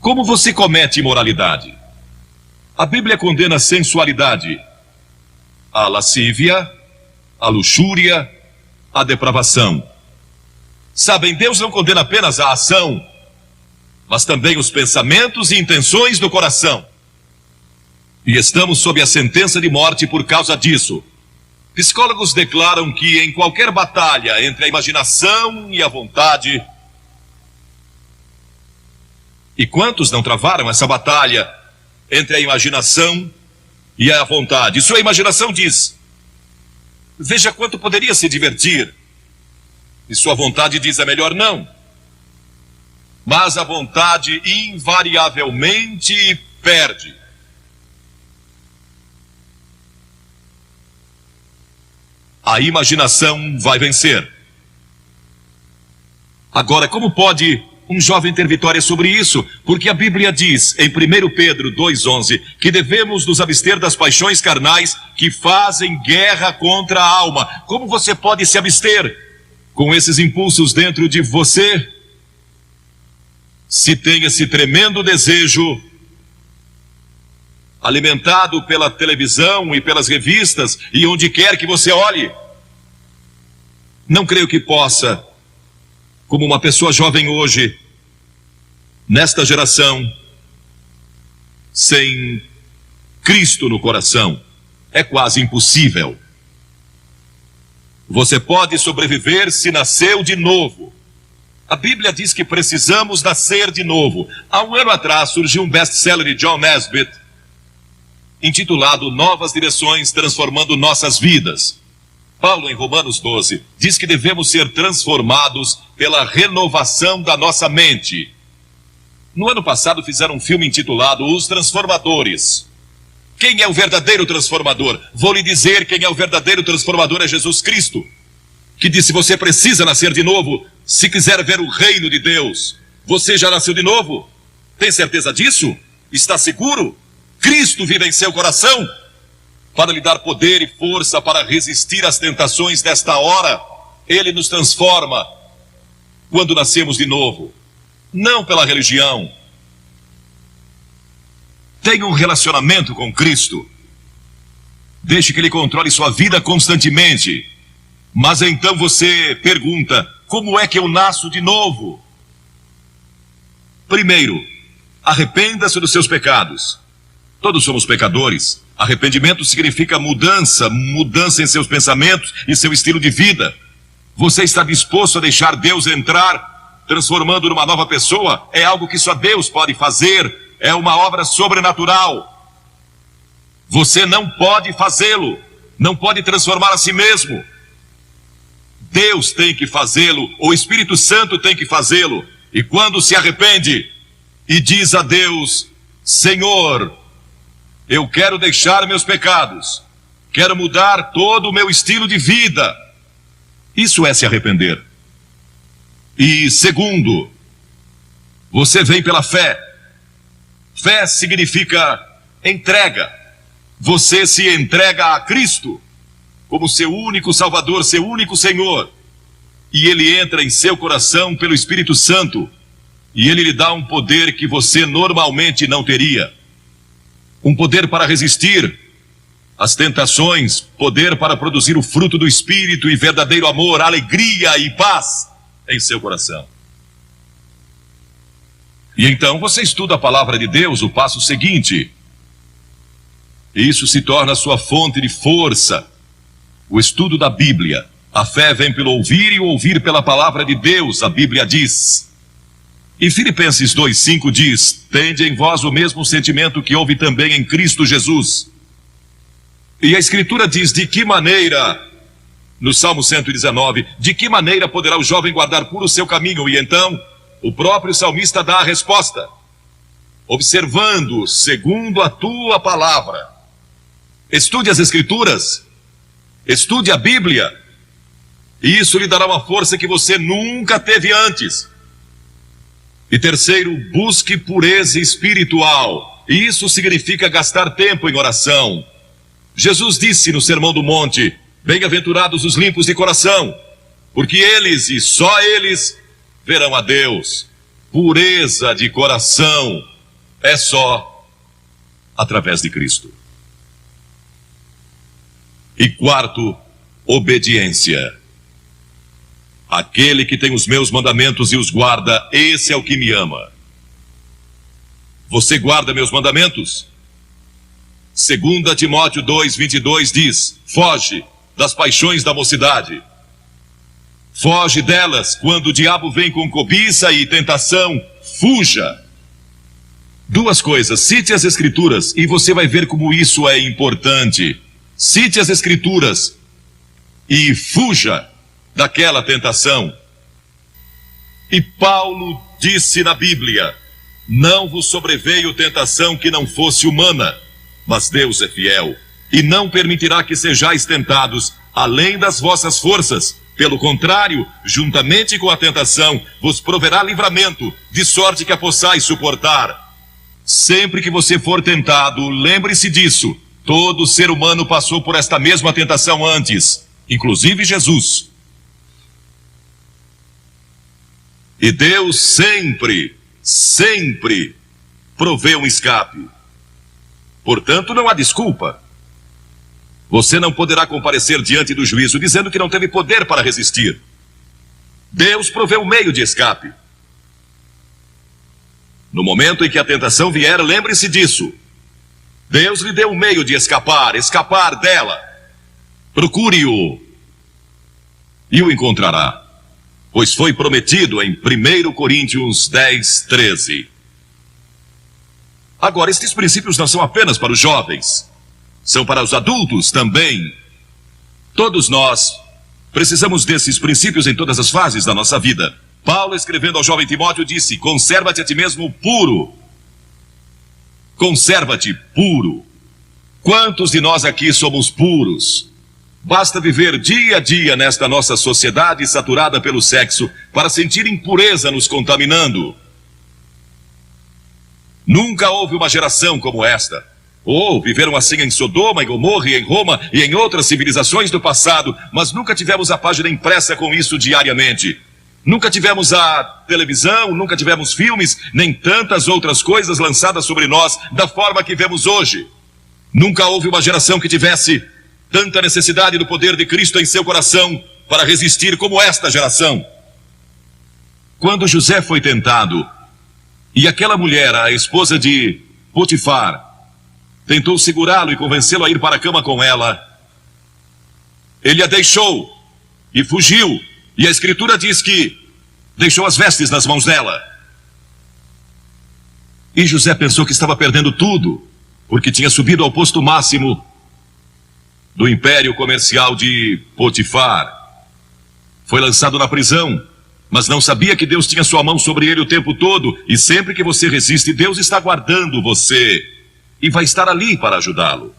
Como você comete imoralidade? A Bíblia condena a sensualidade, a lascívia, a luxúria, a depravação. Sabem, Deus não condena apenas a ação, mas também os pensamentos e intenções do coração. E estamos sob a sentença de morte por causa disso. Psicólogos declaram que em qualquer batalha entre a imaginação e a vontade... E quantos não travaram essa batalha entre a imaginação e a vontade? Sua imaginação diz: veja quanto poderia se divertir. E sua vontade diz: é melhor não. Mas a vontade invariavelmente perde. A imaginação vai vencer. Agora, como pode um jovem ter vitória sobre isso? Porque a Bíblia diz, em 1 Pedro 2,11, que devemos nos abster das paixões carnais que fazem guerra contra a alma. Como você pode se abster com esses impulsos dentro de você, se tem esse tremendo desejo alimentado pela televisão e pelas revistas e onde quer que você olhe? Não creio que possa, como uma pessoa jovem hoje, nesta geração, sem Cristo no coração. É quase impossível. Você pode sobreviver se nasceu de novo. A Bíblia diz que precisamos nascer de novo. Há um ano atrás surgiu um best-seller de John Nesbitt, intitulado Novas Direções Transformando Nossas Vidas. Paulo, em Romanos 12, diz que devemos ser transformados pela renovação da nossa mente. No ano passado fizeram um filme intitulado Os Transformadores. Quem é o verdadeiro transformador? Vou lhe dizer quem é o verdadeiro transformador: é Jesus Cristo, que disse: você precisa nascer de novo se quiser ver o reino de Deus. Você já nasceu de novo? Tem certeza disso? Está seguro? Cristo vive em seu coração para lhe dar poder e força para resistir às tentações desta hora. Ele nos transforma quando nascemos de novo, não pela religião. Tenha um relacionamento com Cristo. Deixe que Ele controle sua vida constantemente. Mas então você pergunta: como é que eu nasço de novo? Primeiro, arrependa-se dos seus pecados. Todos somos pecadores. Arrependimento significa mudança em seus pensamentos e seu estilo de vida. Você está disposto a deixar Deus entrar, transformando numa nova pessoa? É algo que só Deus pode fazer. É uma obra sobrenatural. Você não pode fazê-lo. Não pode transformar a si mesmo. Deus tem que fazê-lo. O Espírito Santo tem que fazê-lo. E quando se arrepende e diz a Deus: Senhor, eu quero deixar meus pecados, quero mudar todo o meu estilo de vida. Isso é se arrepender. E segundo, você vem pela fé. Fé significa entrega. Você se entrega a Cristo como seu único Salvador, seu único Senhor. E Ele entra em seu coração pelo Espírito Santo. E Ele lhe dá um poder que você normalmente não teria. Um poder para resistir às tentações, poder para produzir o fruto do Espírito e verdadeiro amor, alegria e paz em seu coração. E então você estuda a palavra de Deus, o passo seguinte. Isso se torna a sua fonte de força. O estudo da Bíblia. A fé vem pelo ouvir e o ouvir pela palavra de Deus, a Bíblia diz. E Filipenses 2,5 diz: tende em vós o mesmo sentimento que houve também em Cristo Jesus. E a Escritura diz: de que maneira, no Salmo 119, de que maneira poderá o jovem guardar puro o seu caminho? E então, o próprio salmista dá a resposta: observando segundo a tua palavra. Estude as Escrituras, estude a Bíblia, e isso lhe dará uma força que você nunca teve antes. E terceiro, busque pureza espiritual. E isso significa gastar tempo em oração. Jesus disse no Sermão do Monte: bem-aventurados os limpos de coração, porque eles e só eles verão a Deus. Pureza de coração é só através de Cristo. E quarto, obediência. Aquele que tem os meus mandamentos e os guarda, esse é o que me ama. Você guarda meus mandamentos? 2 Timóteo 2:22 diz: foge das paixões da mocidade. Foge delas quando o diabo vem com cobiça e tentação. Fuja. Duas coisas: cite as Escrituras e você vai ver como isso é importante. Cite as Escrituras e fuja daquela tentação. E Paulo disse na Bíblia: não vos sobreveio tentação que não fosse humana, mas Deus é fiel, e não permitirá que sejais tentados além das vossas forças. Pelo contrário, juntamente com a tentação, vos proverá livramento, de sorte que a possais suportar. Sempre que você for tentado, lembre-se disso. Todo ser humano passou por esta mesma tentação antes, inclusive Jesus. E Deus sempre provê um escape. Portanto, não há desculpa. Você não poderá comparecer diante do juízo dizendo que não teve poder para resistir. Deus provê um meio de escape. No momento em que a tentação vier, lembre-se disso. Deus lhe deu um meio de escapar dela. Procure-o e o encontrará, pois foi prometido em 1 Coríntios 10:13. Agora, estes princípios não são apenas para os jovens, são para os adultos também. Todos nós precisamos desses princípios em todas as fases da nossa vida. Paulo, escrevendo ao jovem Timóteo, disse: conserva-te a ti mesmo puro. Conserva-te puro. Quantos de nós aqui somos puros? Basta viver dia a dia nesta nossa sociedade saturada pelo sexo para sentir impureza nos contaminando. Nunca houve uma geração como esta. Viveram assim em Sodoma, em Gomorra, e em Roma e em outras civilizações do passado, mas nunca tivemos a página impressa com isso diariamente. Nunca tivemos a televisão, nunca tivemos filmes, nem tantas outras coisas lançadas sobre nós da forma que vemos hoje. Nunca houve uma geração que tivesse tanta necessidade do poder de Cristo em seu coração para resistir como esta geração. Quando José foi tentado, e aquela mulher, a esposa de Potifar, tentou segurá-lo e convencê-lo a ir para a cama com ela, ele a deixou e fugiu. E a Escritura diz que deixou as vestes nas mãos dela. E José pensou que estava perdendo tudo, porque tinha subido ao posto máximo do império comercial de Potifar. Foi lançado na prisão, mas não sabia que Deus tinha sua mão sobre ele o tempo todo, e sempre que você resiste, Deus está guardando você, e vai estar ali para ajudá-lo.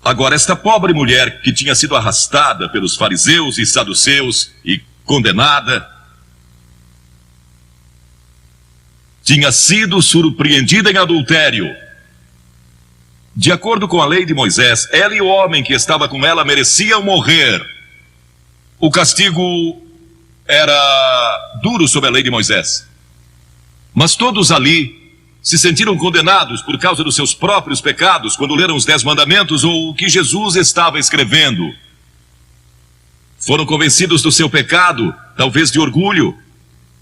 Agora, esta pobre mulher que tinha sido arrastada pelos fariseus e saduceus e condenada, tinha sido surpreendida em adultério. De acordo com a lei de Moisés, ela e o homem que estava com ela mereciam morrer. O castigo era duro sob a lei de Moisés. Mas todos ali se sentiram condenados por causa dos seus próprios pecados quando leram os 10 mandamentos ou o que Jesus estava escrevendo. Foram convencidos do seu pecado, talvez de orgulho,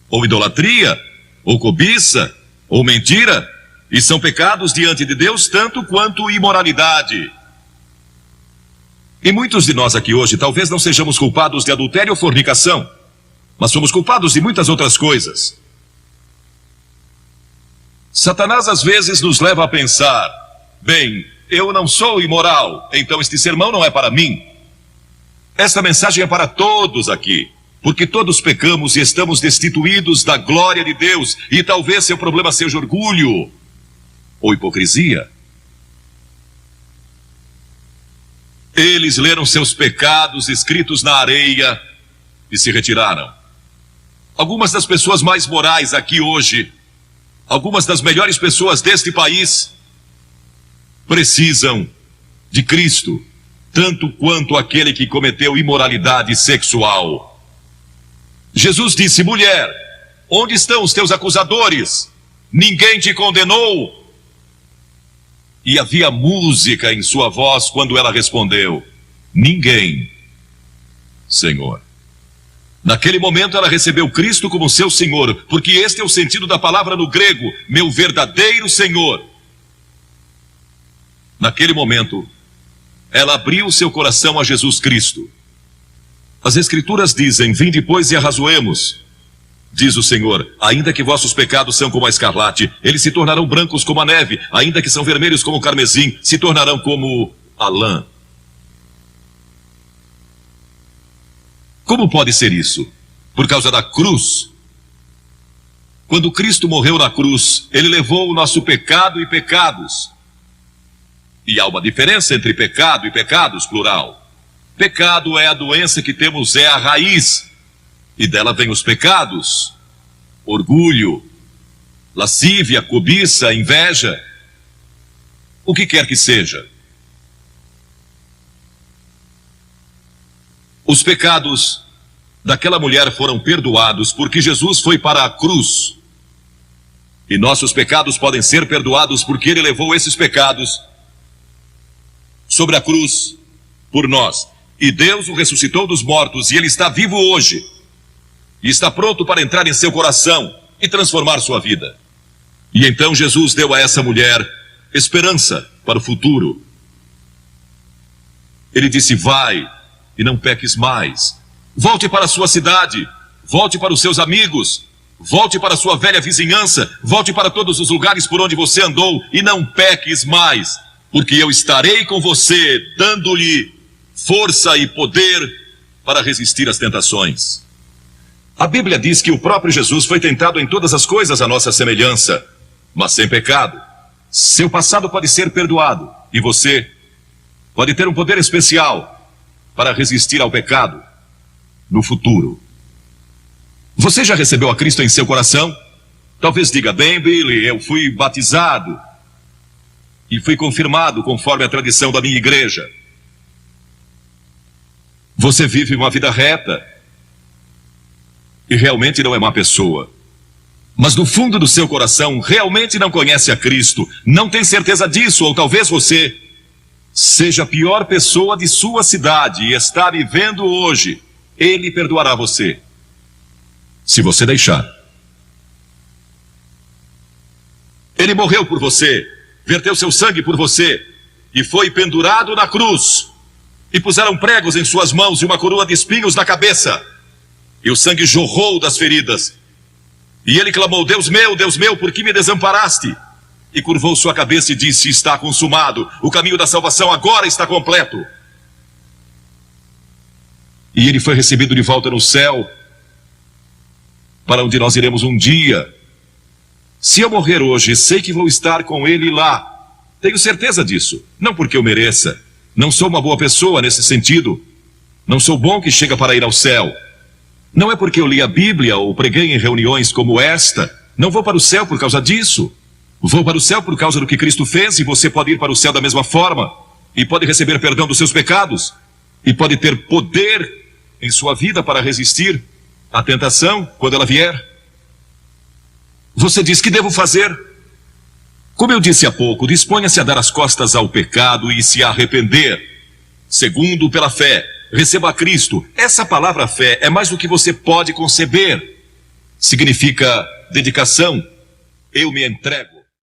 ou idolatria, ou cobiça, ou mentira, e são pecados diante de Deus tanto quanto imoralidade. E muitos de nós aqui hoje talvez não sejamos culpados de adultério ou fornicação, mas somos culpados de muitas outras coisas. Satanás às vezes nos leva a pensar: bem, eu não sou imoral, então este sermão não é para mim. Esta mensagem é para todos aqui, porque todos pecamos e estamos destituídos da glória de Deus, e talvez seu problema seja orgulho ou hipocrisia. Eles leram seus pecados escritos na areia e se retiraram. Algumas das pessoas mais morais aqui hoje, algumas das melhores pessoas deste país, precisam de Cristo, tanto quanto aquele que cometeu imoralidade sexual. Jesus disse: mulher, onde estão os teus acusadores? Ninguém te condenou? E havia música em sua voz quando ela respondeu: ninguém, Senhor. Naquele momento ela recebeu Cristo como seu Senhor, porque este é o sentido da palavra no grego, meu verdadeiro Senhor. Naquele momento, ela abriu seu coração a Jesus Cristo. As Escrituras dizem: vinde, pois, e arrazoemos. Diz o Senhor: ainda que vossos pecados são como a escarlate, eles se tornarão brancos como a neve, ainda que são vermelhos como o carmesim, se tornarão como a lã. Como pode ser isso? Por causa da cruz. Quando Cristo morreu na cruz, ele levou o nosso pecado e pecados. E há uma diferença entre pecado e pecados, plural. Pecado é a doença que temos, é a raiz. E dela vem os pecados: orgulho, lascívia, cobiça, inveja, o que quer que seja. Os pecados daquela mulher foram perdoados porque Jesus foi para a cruz. E nossos pecados podem ser perdoados porque ele levou esses pecados sobre a cruz por nós. E Deus o ressuscitou dos mortos, e ele está vivo hoje. E está pronto para entrar em seu coração e transformar sua vida. E então Jesus deu a essa mulher esperança para o futuro. Ele disse: vai e não peques mais. Volte para a sua cidade, volte para os seus amigos, volte para a sua velha vizinhança, volte para todos os lugares por onde você andou e não peques mais, porque eu estarei com você, dando-lhe força e poder para resistir às tentações. A Bíblia diz que o próprio Jesus foi tentado em todas as coisas à nossa semelhança, mas sem pecado. Seu passado pode ser perdoado e você pode ter um poder especial para resistir ao pecado no futuro. Você já recebeu a Cristo em seu coração? Talvez diga: bem, Billy, eu fui batizado e fui confirmado conforme a tradição da minha igreja. Você vive uma vida reta e realmente não é má pessoa. Mas no fundo do seu coração realmente não conhece a Cristo, não tem certeza disso, ou talvez você seja a pior pessoa de sua cidade e está vivendo hoje. Ele perdoará você, se você deixar. Ele morreu por você, verteu seu sangue por você, e foi pendurado na cruz. E puseram pregos em suas mãos e uma coroa de espinhos na cabeça. E o sangue jorrou das feridas. E ele clamou: Deus meu, por que me desamparaste? E curvou sua cabeça e disse: está consumado, o caminho da salvação agora está completo. E ele foi recebido de volta no céu, para onde nós iremos um dia. Se eu morrer hoje, sei que vou estar com ele lá. Tenho certeza disso, não porque eu mereça. Não sou uma boa pessoa nesse sentido. Não sou bom que chega para ir ao céu. Não é porque eu li a Bíblia ou preguei em reuniões como esta. Não vou para o céu por causa disso. Vou para o céu por causa do que Cristo fez, e você pode ir para o céu da mesma forma. E pode receber perdão dos seus pecados. E pode ter poder em sua vida para resistir à tentação quando ela vier. Você diz: que devo fazer? Como eu disse há pouco, disponha-se a dar as costas ao pecado e se arrepender. Segundo, pela fé, receba a Cristo. Essa palavra fé é mais do que você pode conceber. Significa dedicação. Eu me entrego.